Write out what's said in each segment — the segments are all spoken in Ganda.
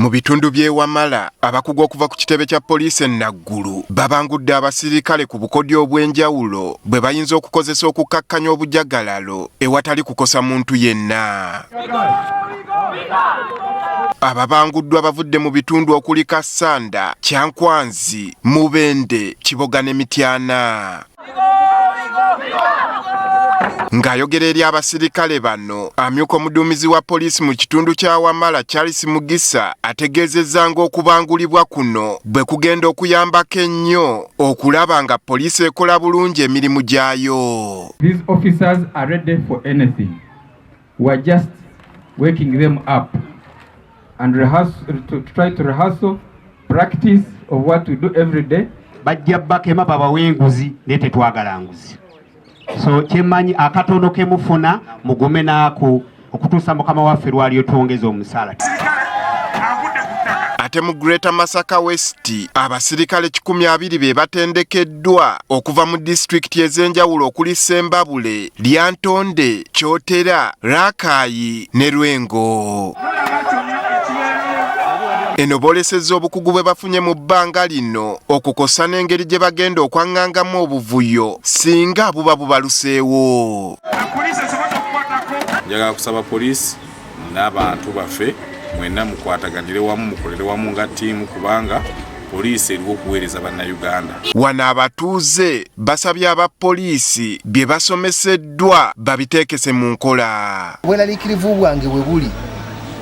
Mu bitundu by'e Wamala, abakugu okuva ku kitebe kya poliisi Naggulu babangudde abasirikale ku bukodyo obw'enjawulo bwe bayinza okukozesa okukkakkanya obujagalalo ewatali kukosa muntu yenna. Ababanguddwa bavudde mu bitundu okuli Kassanda, Kyankwanzi, Mubende, Kiboga ne Mityana. Ng'ayogera eri abasirikale bano, amyuka omuduumizi wa poliisi mu kitundu kya Wamala Charles Mugisa ategeezezza ng'okubangulibwa kuno bwe kugenda okuyambako ennyo okulaba nga poliisi ekola bulungi emirimu gyayo. These officers are ready for anything. We are just waking them up and try to rehearsal practice of what we do every day. Bajja bakema babawenguzi nete twagala nguzi. So chemanyi akatono kemufuna mugume nako okutuusa mukama waffe lwaliyo twongeza omusala. Ate mu Greater Masaka West abasirikale 12 be batendekeddwa okuva mu district ez'enjawulo okuli Sembabule, Lyantonde, Kyotera, Rakai ne Lwengo. Eno boolesezza obukugu bwe bafunye mu bbanga lino okukosa n'engeri gye bagenda okwaŋŋangamu obuvuyo singa buba bubaluseewo. Njagala kusaba poliisi n'abantu baffe mwenna mukwataganire wamu mukolere wamu nga ttiimu kubanga poliisi eriwo okuweereza bannayuganda. Wano abatuuze basabye abapoliisi bye basomeseddwa babiteekese mu nkola. Bweraliikirivu bwange we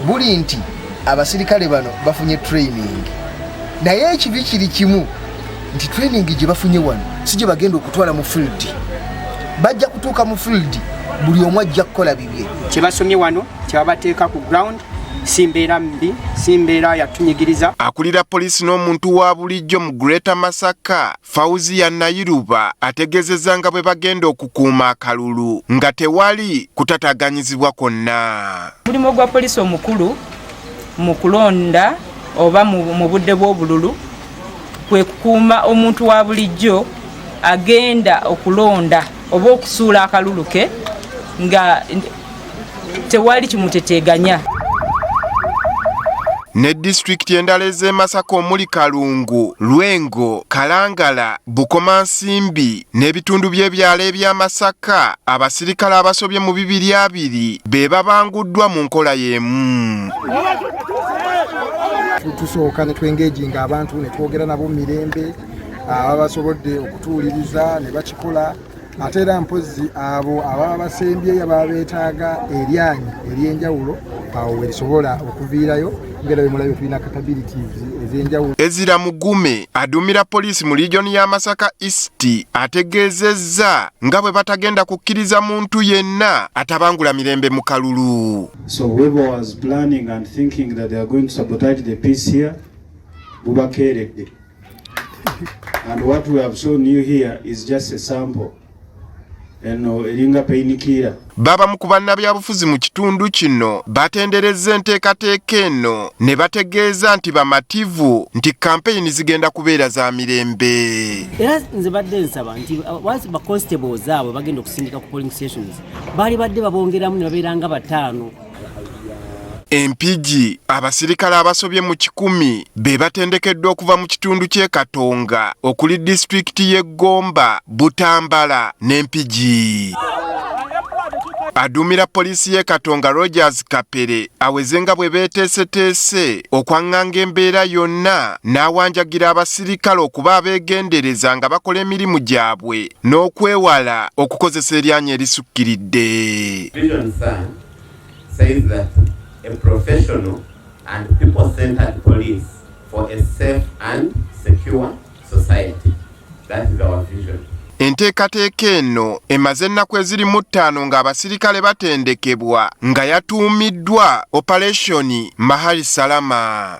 buli nti abasirikale bano bafunye training. Naye ekibi kiri kimu nti training gye bafunye wano si gye bagenda okutwala mu field. Bajja kutuuka mu field buli omu ajja kukola bibye. Kye basomye wano kyabateeka ku ground simbeera mbi, simbeera yatunyigiriza. Akulira poliisi n'omuntu wa bulijjo mu Greater Masaka, Fauzia Nayiruba ategeezezza nga bwe bagenda okukuuma akalulu nga tewali kutataganyizibwa kwonna. Mulimu gwa poliisi omukulu mu kulonda oba mu budde bw'obululu kwe kukuuma omuntu wa bulijjo agenda okulonda oba okusuula akalulu ke nga tewali kimuteteeganya. Ne district endala ez'e Masaka omuli Kalungu, Lwengo, Kalangala, Bukomansimbi n'ebitundu by'ebyalo ebya Masaka abasirikale abasobye mu 200 be babanguddwa mu nkola y'emu. Tusooka ne twengeginga abantu ne twogera nabo mu mirembe ababasobodde okutuuliriza ne bakikola ate era mpozi abo ababa basembye ababa beetaaga eryanyi ery'enjawulo awo werisobola okuviirayo ngera bemulayo tulina capabilities ez'enjawulo. Ezira Mugume aduumira poliisi mu region ya Masaka East ategeezezza nga bwe batagenda kukkiriza muntu yenna atabangula mirembe mu kalulu. So whoever was planning and thinking that they are going to sabotage the peace here, bubakeeredde. And what we have shown you here is just a sample. Eringa peinikira. Baba mu bannabyabufuzi mu kitundu kino batenderezza enteekateeka eno ne bategeeza nti bamativu nti kampeyini zigenda kubeera za mirembe. Era nze badde nsaba nti once ba constables abo bagenda okusindika ku polling stations bali badde babongeramu ne babeeranga 5. Empigi abasirikale abasobye mu 10 be batendekeddwa okuva mu kitundu ky'e Katonga okuli district y'e Gomba, Butambala n'Empigi. Aduumira poliisi y'e Katonga Rogers Kapere awezenga bwe beeteeseteese okwaŋŋanga embeera yonna n'awanjagira abasirikale okuba abeegendereza nga bakola emirimu gyabwe n'okwewala okukozesa eryanyi erisukkiridde. A professional and people-centered police for a safe and secure society. That is our vision. Enteekateeka eno emaze ennaku eziri mu 5 ng'abasirikale batendekebwa nga yatuumiddwa Operation Mahali Salama.